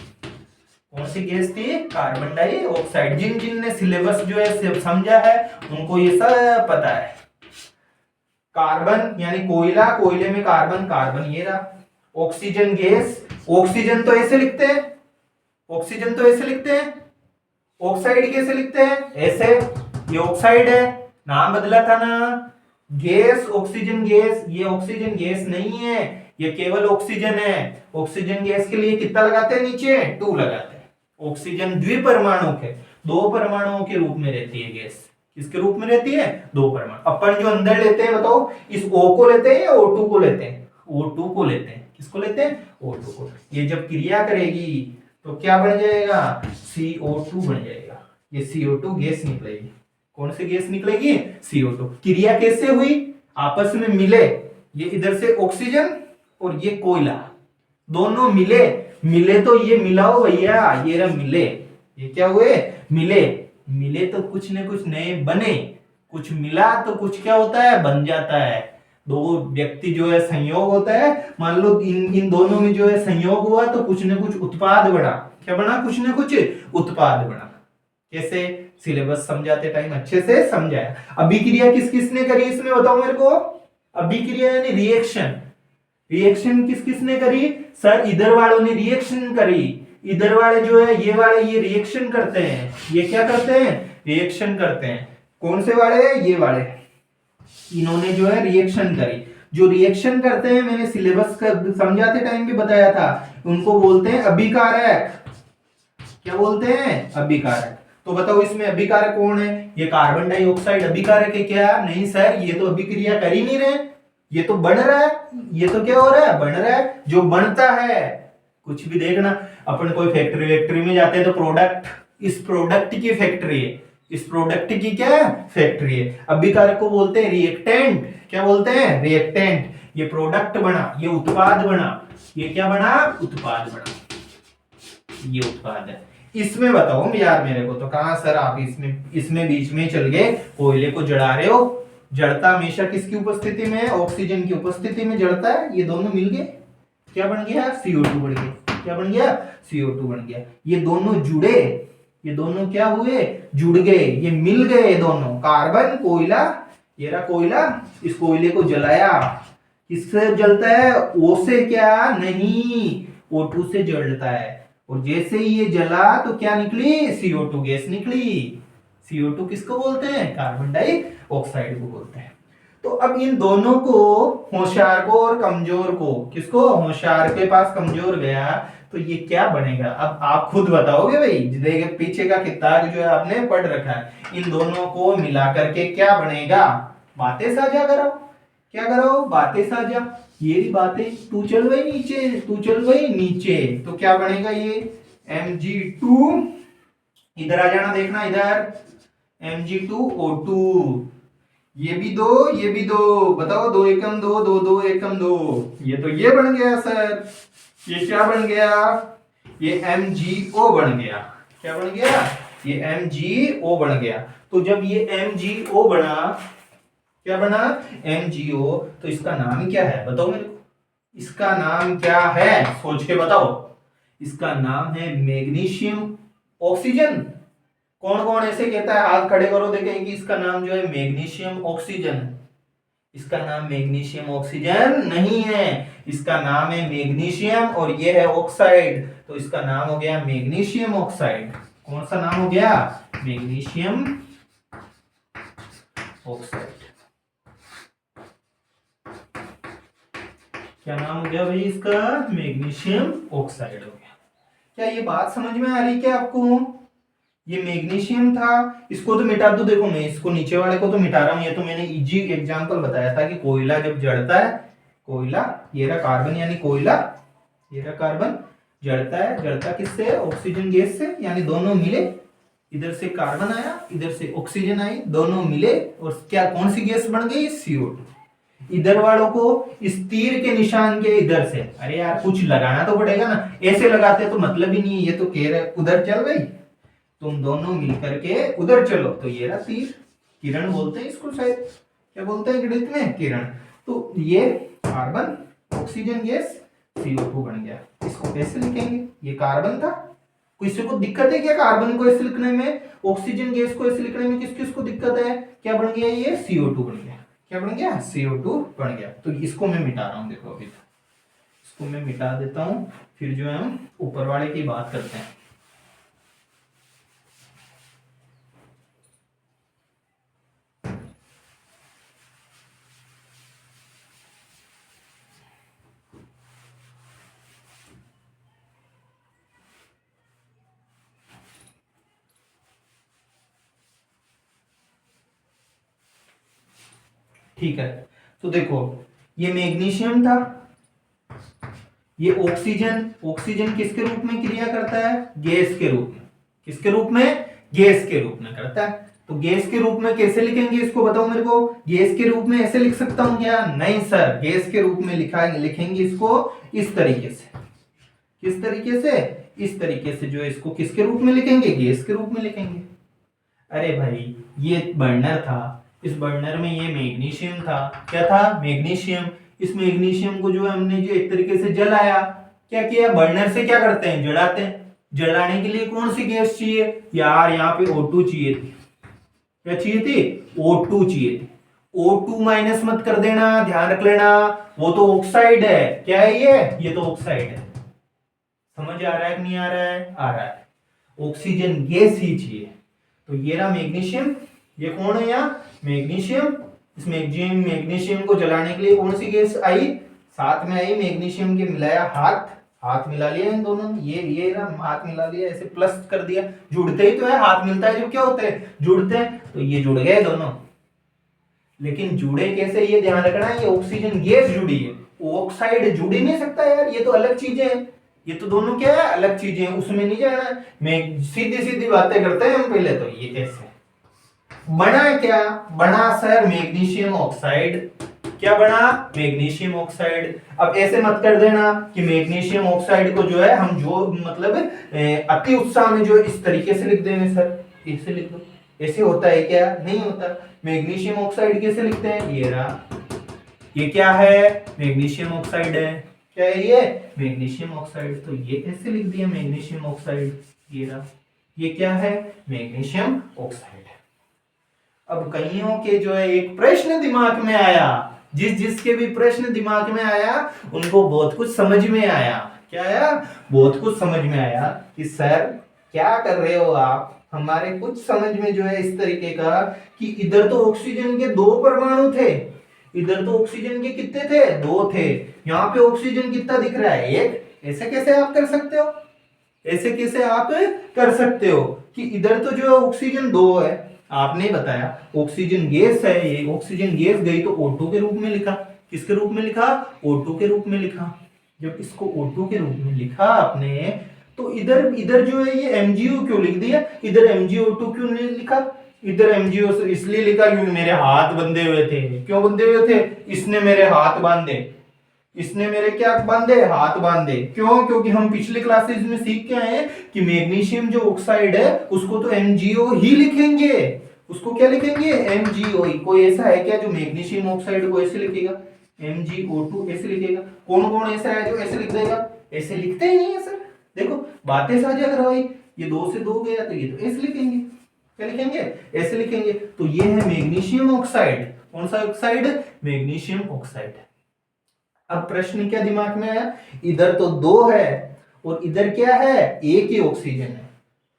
कौन सी गैस थी, कार्बन डाइऑक्साइड। जिन जिन ने सिलेबस जो है समझा है उनको ये सब पता है। कार्बन यानी कोयला, कोयले में कार्बन, कार्बन ये रहा। ऑक्सीजन गैस, ऑक्सीजन तो ऐसे लिखते हैं, ऑक्सीजन तो ऐसे लिखते हैं, ऑक्साइड कैसे लिखते हैं, ऐसे, ये ऑक्साइड है, नाम बदला था ना, गैस, ऑक्सीजन गैस, ये ऑक्सीजन गैस नहीं है, ये केवल ऑक्सीजन है। ऑक्सीजन गैस के लिए कितना लगाते हैं, नीचे 2 लगाते हैं। ऑक्सीजन द्विपरमाणुक है, 2 परमाणुओं के रूप में रहती है गैस, किसके रूप में रहती है, 2 परमाणु। अपन जो अंदर लेते हैं बताओ, इस O को लेते हैं या O2 को लेते हैं, O2 को लेते हैं, किसको लेते हैं, O2 को। ये जब क्रिया करेगी तो क्या बन जाएगा, CO2 बन जाएगा, ये CO2 गैस निकलेगी। कौन सी गैस निकलेगी, CO2। क्रिया कैसे हुई, आपस में मिले, ये इधर से ऑक्सीजन और ये कोयला, दोनों मिले, मिले तो ये मिलाओ भैया, ये रहा मिले, ये क्या हुए मिले, मिले तो कुछ न कुछ नए बने, कुछ मिला तो कुछ क्या होता है बन जाता है। दो व्यक्ति जो है संयोग होता है, मान लो इन इन दोनों में जो है संयोग हुआ तो कुछ न कुछ उत्पाद बना, क्या बना कुछ न कुछ उत्पाद बना। कैसे, सिलेबस समझाते टाइम अच्छे से समझाया। अभिक्रिया किस किसने करी इसमें बताओ मेरे को, अभिक्रिया यानी रिएक्शन, रिएक्शन किस किसने करी सर, इधर वालों ने रिएक्शन करी, इधर वाले जो है ये वाले ये रिएक्शन करते हैं, ये क्या करते हैं रिएक्शन करते हैं। कौन से वाले, ये वाले, इन्होंने जो है रिएक्शन करी। जो रिएक्शन करते हैं मैंने सिलेबस का समझाते टाइम भी बताया था, उनको बोलते हैं अभिकारक। क्या बोलते हैं अभिकारक। तो बताओ इसमें अभिकारक कौन है, ये कार्बन डाइऑक्साइड अभिकारक है क्या, नहीं सर, ये तो अभिक्रिया कर ही नहीं रहे, ये तो बन रहा है, ये तो क्या हो रहा है बन रहा है। जो बनता है कुछ भी देखना, अपन कोई फैक्ट्री वैक्ट्री में जाते हैं तो प्रोडक्ट, इस प्रोडक्ट की फैक्ट्री है, इस प्रोडक्ट की क्या फैक्ट्री है। अभिकारक को बोलते हैं रिएक्टेंट, क्या बोलते हैं रिएक्टेंट। ये प्रोडक्ट बना, ये उत्पाद बना, ये क्या बना उत्पाद बना, ये उत्पाद है। इसमें बताओ यार मेरे को, तो कहा सर आप इसमें बीच में चल गए, कोयले को जला रहे हो, जड़ता हमेशा किसकी उपस्थिति में है, ऑक्सीजन की उपस्थिति में जड़ता है। ये दोनों मिल गए, क्या बन गया CO2 बन गया, क्या बन गया CO2 बन गया। ये दोनों जुड़े, ये दोनों क्या हुए जुड़ गए, ये मिल गए दोनों, कार्बन कोयला, ये रहा कोयला, इस कोयले को जलाया, किससे जलता है O से, क्या नहीं O2 से जलता है। और जैसे ही ये जला तो क्या निकली CO2 गैस निकली। CO2 किसको बोलते हैं, कार्बन डाइऑक्साइड को बोलते हैं। तो अब इन दोनों को, होशियार को और कमजोर को, किसको होशियार के पास कमजोर गया तो ये क्या बनेगा, अब आप खुद बताओगे भाई, देखिए पीछे का किताब जो है आपने पढ़ रखा है, इन दोनों को मिलाकर के क्या बनेगा, बातें साझा करो, क्या करो बातें साझा। ये बातें, तू चल भाई नीचे, तू चल भाई नीचे, तो क्या बनेगा ये Mg2, इधर आ जाना देखना इधर, Mg2O2, ये भी दो, ये भी दो, बताओ 2 एकम 2, 2 2 एकम 2, ये तो ये बन गया सर, ये क्या बन गया, ये MgO बन गया, क्या बन गया ये MgO बन गया। तो जब ये MgO बना, क्या बना MgO, तो इसका नाम क्या है बताओ मेरे को, इसका नाम क्या है सोच के बताओ, इसका नाम है मैग्नीशियम ऑक्सीजन। कौन कौन ऐसे कहता है, हाथ खड़े करो देखें कि इसका नाम जो है मैग्नीशियम ऑक्सीजन। इसका नाम मैग्नीशियम ऑक्सीजन नहीं है, इसका नाम है मैग्नीशियम और ये है ऑक्साइड, तो इसका नाम हो गया मैग्नीशियम ऑक्साइड। कौन सा नाम हो गया, मैग्नीशियम ऑक्साइड। क्या नाम हो गया भाई इसका, मैग्नीशियम ऑक्साइड हो गया। क्या ये बात समझ में आ रही क्या आपको, ये मैग्नीशियम था, इसको तो मिटा दो, देखो मैं इसको नीचे वाले को तो मिटा रहा हूं, ये तो मैंने इजी एग्जांपल बताया था कि कोयला जब जड़ता है, कोयला ये रहा कार्बन यानी कोयला, ये रहा कार्बन, जड़ता है, जड़ता किससे ऑक्सीजन गैस से, यानी दोनों मिले, इधर से कार्बन आया इधर से ऑक्सीजन आई, दोनों मिले और क्या कौन सी गैस बन गई CO2। इधर वालों को इस तीर के निशान के इधर से, अरे यार कुछ लगाना तो पड़ेगा ना, ऐसे लगाते तो मतलब ही नहीं है, ये तो कह रहे उधर चल भाई, तुम दोनों मिलकर के उधर चलो, तो ये रहा तीर, किरण बोलते हैं इसको शायद, क्या बोलते हैं गणित में किरण। तो ये कार्बन ऑक्सीजन गैस CO2 बन गया। इसको कैसे लिखेंगे, ये कार्बन था, किसी को दिक्कत है क्या कार्बन को ऐसे लिखने में, ऑक्सीजन गैस को ऐसे लिखने में किस किस को दिक्कत है, क्या बन गया ये CO2 बन गया, क्या बन गया CO2 बन गया। तो इसको मैं मिटा रहा हूं, देखो अभी इसको मैं मिटा देता हूं, फिर जो है हम ऊपर वाले की बात करते हैं। ठीक है, तो देखो ये मैग्नीशियम था, ये ऑक्सीजन, ऑक्सीजन किसके रूप में क्रिया करता है, गैस के रूप में, किसके रूप में, गैस के रूप में करता है। तो गैस के रूप में कैसे लिखेंगे इसको बताओ मेरे को, गैस के रूप में ऐसे लिख सकता हूं क्या, नहीं सर, गैस के रूप में लिखेंगे इसको इस तरीके से, किस तरीके से? इस तरीके से जो है इसको किसके रूप में लिखेंगे? गैस के रूप में लिखेंगे। अरे भाई ये बर्नर था, इस बर्नर में ये मैग्नीशियम था, क्या था? मैग्नीशियम। इस मैग्नीशियम को जो है हमने जो एक तरीके से जलाया, क्या किया? बर्नर से क्या करते हैं? जलाते हैं। जलाने के लिए कौन सी गैस चाहिए यार? यहाँ पे O2 चाहिए थी। क्या चाहिए थी? O2 चाहिए थी। O2 माइनस मत कर देना, ध्यान रख लेना, वो तो ऑक्साइड है। क्या है ये तो ऑक्साइड है। समझ आ रहा है कि नहीं आ रहा है? आ रहा है। ऑक्सीजन गैस ही चाहिए। तो ये रहा मैग्नीशियम। ये कौन है यहाँ? मैग्नीशियम। इस मैग्नीशियम को जलाने के लिए कौन सी गैस आई? साथ में आई मैग्नीशियम के, मिलाया हाथ, हाथ मिला लिया इन दोनों ने। ये रहा, हाथ मिला लिया, ऐसे प्लस कर दिया। जुड़ते ही तो है, हाथ मिलता है जब क्या होता है? जुड़ते हैं। तो ये जुड़ गए दोनों। लेकिन जुड़े कैसे, ये ध्यान रखना है। ये ऑक्सीजन गैस जुड़ी है, ऑक्साइड जुड़ ही नहीं सकता यार, ये तो अलग चीजें हैं। ये तो दोनों क्या है? अलग चीजें हैं, उसमें नहीं जाना। मैं सीधी सीधी बातें करते हैं हम पहले। तो ये कैसे बना? क्या बना सर? Magnesium oxide. क्या बना? Magnesium oxide. अब ऐसे मत कर देना कि मैग्नीशियम ऑक्साइड को जो है हम जो मतलब अति उत्साह में जो इस तरीके से लिख देंगे सर, ऐसे लिख दो। ऐसे होता है क्या? नहीं होता। मैग्नीशियम ऑक्साइड कैसे लिखते हैं? ये रहा, ये क्या है? मैग्नीशियम ऑक्साइड है। क्या है ये? Magnesium oxide. तो ये ऐसे लिख दिया मैग्नीशियम ऑक्साइड। ये रहा, ये क्या है? Magnesium oxide. अब कईयों के जो है एक प्रश्न दिमाग में आया, जिसके भी प्रश्न दिमाग में आया उनको बहुत कुछ समझ में आया। क्या आया? बहुत कुछ समझ में आया कि सर क्या कर रहे हो आप? हमारे कुछ समझ में जो है इस तरीके का कि इधर तो ऑक्सीजन के 2 परमाणु थे, इधर तो ऑक्सीजन के कितने थे? 2 थे। यहाँ पे ऑक्सीजन कितना दिख रहा है? 1। ऐसे कैसे आप कर सकते हो? ऐसे कैसे आप कर सकते हो कि इधर तो जो है ऑक्सीजन 2 है, आपने बताया ऑक्सीजन गैस है, ये ऑक्सीजन गैस गई तो O2 के रूप में लिखा। किसके रूप में लिखा? O2 के रूप में लिखा। जब इसको O2 के रूप में लिखा आपने, तो इधर इधर जो है ये MgO क्यों लिख दिया? इधर MgO2 क्यों नहीं लिखा? इधर MgO इसलिए लिखा क्योंकि मेरे हाथ बंधे हुए थे। क्यों बंधे हुए थे? इसने मेरे हाथ बांधे, इसने मेरे क्या बांधे? हाथ बांधे। क्यों? क्योंकि हम पिछले क्लासेस में सीख के आए हैं कि मैग्नीशियम जो ऑक्साइड है उसको तो MgO ही लिखेंगे। उसको क्या लिखेंगे? MgO ही। कोई ऐसा है क्या जो मैग्नीशियम ऑक्साइड को ऐसे लिखेगा? MgO2 ऐसे लिखेगा? कौन कौन ऐसा है जो ऐसे लिख देगा? ऐसे लिखते ही नहीं है सर। देखो बातें साझा करवाई, ये 2 से 2 गया तो ये तो ऐसे लिखेंगे। क्या लिखेंगे? ऐसे लिखेंगे। तो ये है मैग्नीशियम ऑक्साइड। कौन सा ऑक्साइड? Magnesium oxide. अब प्रश्न क्या दिमाग में आया? इधर तो 2 है और इधर क्या है? एक ही ऑक्सीजन है।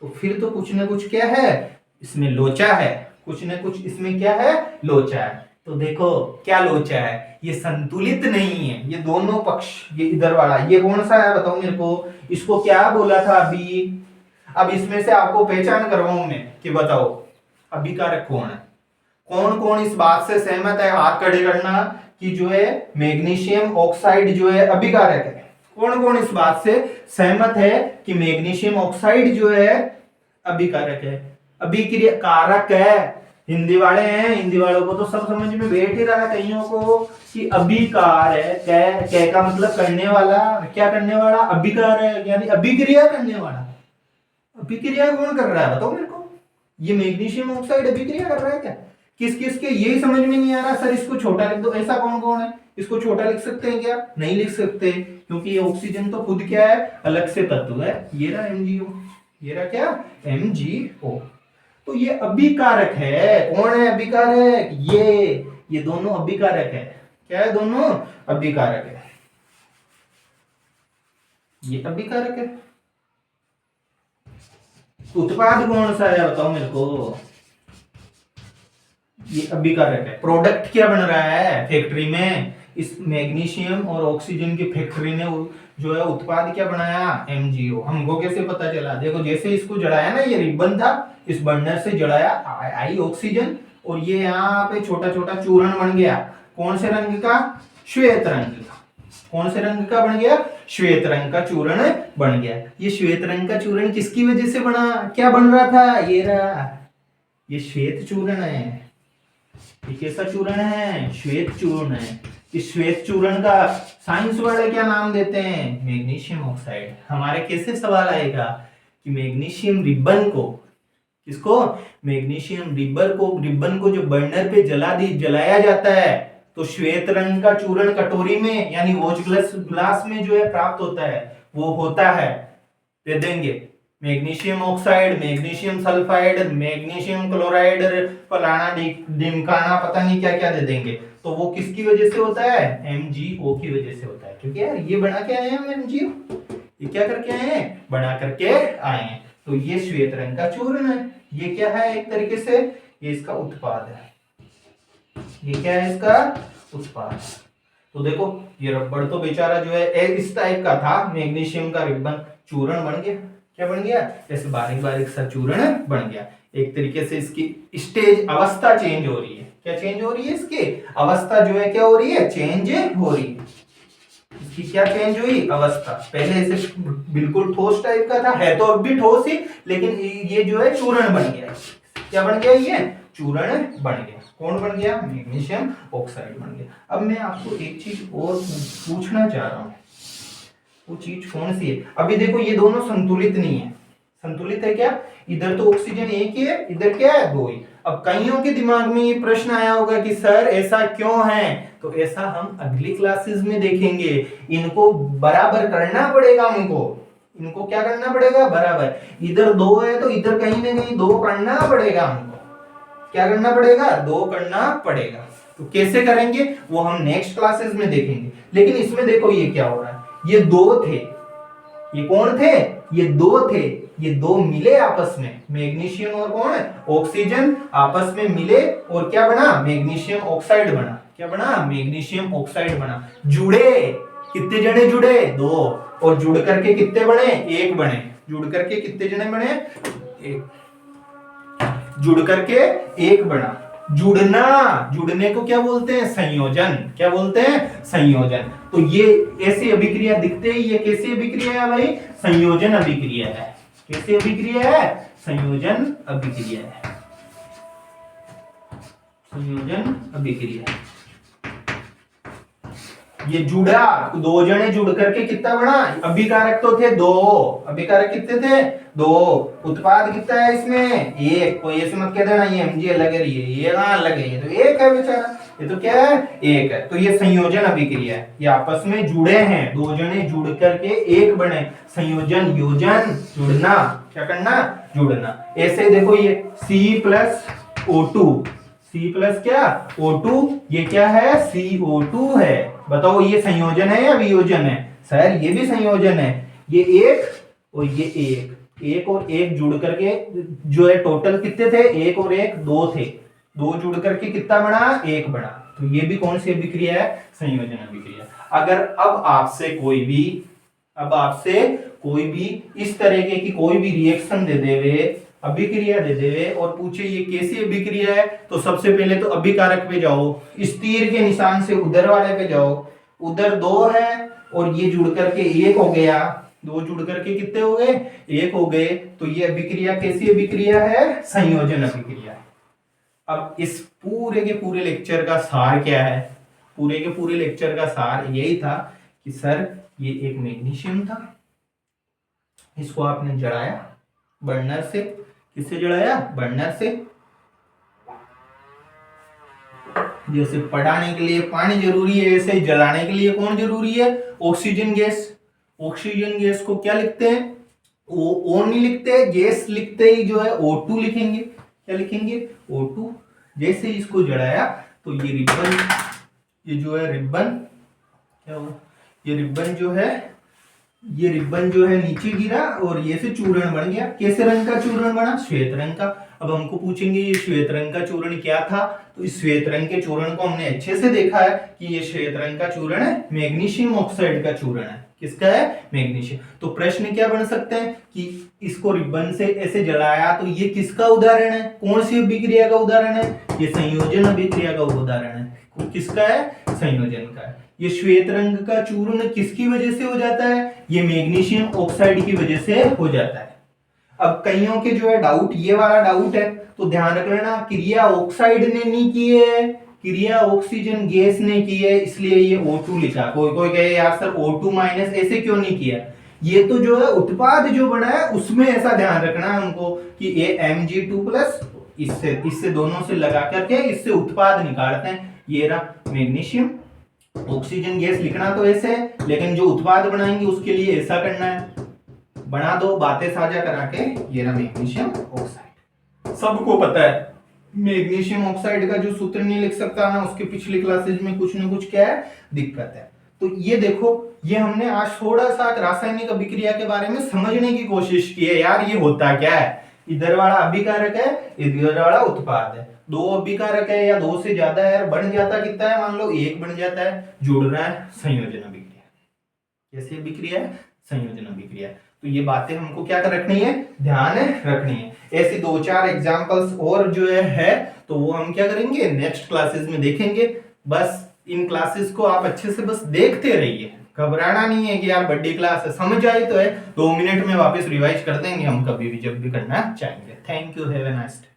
तो फिर तो कुछ ना कुछ क्या है? इसमें लोचा है। कुछ ना कुछ इसमें क्या है? लोचा है। तो देखो क्या लोचा है? ये संतुलित नहीं है। ये दोनों पक्ष, ये इधर वाला, ये कौन सा है बताओ मेरे को? इसको क्या बोला था अभी? अब इसमें से आपको पहचान करवाऊं मैं कि बताओ अभिकारक कौन है? कौन कौन इस बात से सहमत है? हाथ खड़े करना कि जो है मैग्नीशियम ऑक्साइड जो है अभिकारक है। कौन कौन इस बात से सहमत है कि मैग्नीशियम ऑक्साइड जो है अभिकारक है? अभिक्रिया कारक है। हिंदी वाले हैं, हिंदी वालों को तो सब समझ में बैठ ही रहा है कईयों को कि अभिकार है। कै का मतलब करने वाला। क्या करने वाला? अभिकार है, यानी अभिक्रिया करने वाला। अभिक्रिया कौन कर रहा है बताओ मेरे को? ये मैग्नीशियम ऑक्साइड अभिक्रिया कर रहा है क्या? किस किस के? यही समझ में नहीं आ रहा सर, इसको छोटा लिख दो। ऐसा कौन कौन है? इसको छोटा लिख सकते हैं क्या? नहीं लिख सकते, क्योंकि ये ऑक्सीजन तो खुद क्या है? अलग से तत्व है। ये रहा MgO, ये रहा क्या? MgO। तो ये अभिकारक है। कौन है अभिकारक? ये दोनों अभिकारक है। क्या है? दोनों अभिकारक है। ये अभिकारक है। उत्पाद कौन सा है बताओ मेरे को? ये अभिकारक है। प्रोडक्ट क्या बन रहा है फैक्ट्री में? इस मैग्नीशियम और ऑक्सीजन की फैक्ट्री ने जो है उत्पाद क्या बनाया? MgO। हमको कैसे पता चला? देखो जैसे इसको जलाया ना, ये रिबन था, इस बर्नर से जलाया, आई ऑक्सीजन, और ये यहाँ पे छोटा छोटा चूर्ण बन गया। कौन से रंग का? श्वेत रंग का। कौन से रंग का बन गया? श्वेत रंग का चूर्ण बन गया। ये श्वेत रंग का चूर्ण किसकी वजह से बना? क्या बन रहा था? ये रहा, ये श्वेत चूर्ण है। ये कैसा चूर्ण है? श्वेत चूर्ण है। इस श्वेत चूर्ण का साइंस वाले क्या नाम देते हैं? Magnesium oxide. हमारे कैसे सवाल आएगा कि मैग्नीशियम रिबन को, किसको? मैग्नीशियम रिबन को जो बर्नर पे जलाया जाता है तो श्वेत रंग का चूर्ण कटोरी में यानी वॉच ग्लास में जो है प्राप्त होता है, वो होता है, दे देंगे magnesium oxide, magnesium sulphide, magnesium chloride, फलाना ढिमकाना, पता नहीं क्या क्या दे देंगे। तो वो किसकी वजह से होता है? MgO की वजह से होता है। क्योंकि यार ये बना के आए हैं हम MgO, ये क्या करके आए हैं? बना करके आए हैं। तो ये श्वेत रंग का चूर्ण है। ये क्या है? एक तरीके से ये इसका उत्पाद है। ये क्या है? इसका उत्पाद। तो देखो ये रबड़ तो बेचारा जो है इस टाइप का था, मैग्नीशियम का रिबन चूर्ण बन गया। क्या बन गया? जैसे बारीक बारीक सा चूर्ण बन गया। एक तरीके से इसकी स्टेज अवस्था चेंज हो रही है। क्या चेंज हो रही है? इसकी अवस्था जो है क्या हो रही है? चेंज हो रही है। इसकी क्या चेंज हुई? अवस्था। पहले ऐसे बिल्कुल ठोस टाइप का था, है तो अब भी ठोस ही, लेकिन ये जो है चूर्ण बन गया। क्या बन गया? ये चूर्ण बन गया। कौन बन गया? मैग्नीशियम ऑक्साइड बन गया। अब मैं आपको एक चीज और पूछना चाह रहा हूं, वो चीज कौन सी है? अभी देखो ये दोनों संतुलित नहीं है। संतुलित है क्या? इधर तो ऑक्सीजन एक ही है, इधर क्या है? दो ही। अब कईयों के दिमाग में ये प्रश्न आया होगा कि सर ऐसा क्यों है? तो ऐसा हम अगली क्लासेस में देखेंगे। इनको बराबर करना पड़ेगा। इनको क्या करना पड़ेगा? बराबर। इधर दो है तो इधर कहीं ना कहीं दो करना पड़ेगा हमको। क्या करना पड़ेगा? दो करना पड़ेगा। तो कैसे करेंगे वो हम नेक्स्ट क्लासेस में देखेंगे। लेकिन इसमें देखो ये क्या हो रहा है, ये दो थे, ये कौन थे? ये दो थे, ये दो मिले आपस में, मैग्नीशियम और कौन? ऑक्सीजन आपस में मिले और क्या बना? मैग्नीशियम ऑक्साइड बना। क्या बना? मैग्नीशियम ऑक्साइड बना। जुड़े, कितने जने जुड़े? दो। और जुड़ करके कितने बने? एक बने। जुड़ करके कितने जने बने? एक। जुड़ करके एक बना। जुड़ना, जुड़ने को क्या बोलते हैं? संयोजन। क्या बोलते हैं? संयोजन। तो ये ऐसी अभिक्रिया दिखते ही ये कैसी अभिक्रिया है भाई? संयोजन अभिक्रिया है। कैसी अभिक्रिया है? संयोजन अभिक्रिया है। संयोजन अभिक्रिया। ये जुड़ा, दो जने जुड़ करके कितना बना? अभिकारक तो थे दो, अभिकारक कितने थे? दो। उत्पाद कितना है इसमें? एक। कोई ऐसे मत कह देना ये Mg अलग है, ये कहां अलग है, ये तो एक है बेचारा। ये तो क्या है? एक है। तो ये संयोजन अभिक्रिया है। ये आपस में जुड़े हैं, दो जने जुड़ करके एक बने। संयोजन, योजन, जुड़ना। क्या करना? जुड़ना। ऐसे देखो ये C+O2, C प्लस क्या? O2, ये क्या है? CO2 है। बताओ ये संयोजन है या वियोजन है? सर ये भी संयोजन है। ये एक और ये एक और एक जुड़ करके जो है टोटल कितने थे? एक और एक दो थे। दो जुड़ करके कितना बना? एक बना। तो ये भी कौन सी अभिक्रिया है? संयोजन अभिक्रिया। अगर अब आपसे कोई भी इस तरीके की कोई भी रिएक्शन दे देवे, अभिक्रिया दे देवे और पूछे ये कैसी अभिक्रिया है, तो सबसे पहले तो अभिकारक पे जाओ, इस तीर के निशान से उधर वाले पे जाओ। उधर दो है और ये जुड़ करके एक हो गया। दो जुड़ करके कितने हो गए? एक हो गए। तो ये अभिक्रिया कैसी अभिक्रिया है? संयोजन अभिक्रिया। अब इस पूरे के पूरे लेक्चर का सार क्या है? पूरे के पूरे लेक्चर का सार यही था कि सर ये एक मैग्नीशियम था, इसको आपने जलाया बर्नर से। किससे जलाया? बर्नर से। जैसे पढ़ाने के लिए पानी जरूरी है, ऐसे जलाने के लिए कौन जरूरी है? Oxygen gas. ऑक्सीजन गैस को क्या लिखते हैं? ओ नहीं लिखते, गैस लिखते ही जो है O2 लिखेंगे। क्या लिखेंगे? O2। जैसे इसको जलाया तो ये रिबन, ये जो है रिबन क्या हुआ? ये रिबन जो है नीचे गिरा और ये से चूर्ण बन गया। कैसे रंग का चूर्ण बना? श्वेत रंग का। अब हमको पूछेंगे ये श्वेत रंग का चूर्ण क्या था? तो इस श्वेत रंग के चूर्ण को हमने अच्छे से देखा है कि ये श्वेत रंग का चूर्ण है, मैग्नीशियम ऑक्साइड का चूर्ण है। किसका है? मैग्नीशियम। तो प्रश्न क्या बन सकते हैं कि इसको रिबन से ऐसे जलाया तो ये किसका उदाहरण है? कौन सी अभिक्रिया का उदाहरण है? ये संयोजन अभिक्रिया का उदाहरण है। किसका है? संयोजन का है। ये श्वेत रंग का चूर्ण किसकी वजह से हो जाता है? ये मैग्नीशियम ऑक्साइड की वजह से हो जाता है। अब कईयों के जो है डाउट, ये वाला डाउट है, तो ध्यान रख लेना, क्रिया ऑक्साइड ने नहीं की है, क्रिया ऑक्सीजन गैस ने की है इसलिए ये O2 लिखा। कोई कोई कहे यार सर O2 माइनस ऐसे क्यों नहीं किया? ये तो जो है उत्पाद जो बना है उसमें ऐसा ध्यान रखना है हमको कि ये Mg2 प्लस इससे दोनों से लगा करके इससे उत्पाद निकालते हैं। ये रहा मैग्नीशियम। ऑक्सीजन गैस लिखना तो ऐसे है, लेकिन जो उत्पाद बनाएंगे उसके लिए ऐसा करना है। बना दो बातें साझा करा के। ये रहा मैग्नीशियम ऑक्साइड। सबको पता है मैग्नीशियम ऑक्साइड का जो सूत्र नहीं लिख सकता ना, उसके पिछली क्लासेज में कुछ ना कुछ क्या है दिक्कत है। तो ये देखो, ये हमने आज थोड़ा सा रासायनिक अभिक्रिया के बारे में समझने की कोशिश की है। यार ये होता क्या है, इधर वाला अभिकारक है, इधर वाला उत्पाद है। दो अभिकारक है या दो से ज्यादा है, बन जाता कितना है, मान लो एक बन जाता है, जुड़ रहा है, संयोजन अभिक्रिया। कैसी अभिक्रिया है? संयोजन अभिक्रिया। तो ये बातें हमको क्या कर रखनी है, ध्यान रखनी है। ऐसी दो चार एग्जांपल्स और जो है तो वो हम क्या करेंगे नेक्स्ट क्लासेस में देखेंगे। बस इन क्लासेस को आप अच्छे से बस देखते रहिए, घबराना नहीं है कि यार बड़ी क्लास है, समझ आई तो है, 2 मिनट में वापस रिवाइज कर देंगे हम कभी भी जब भी करना चाहेंगे। Thank you, have a nice day.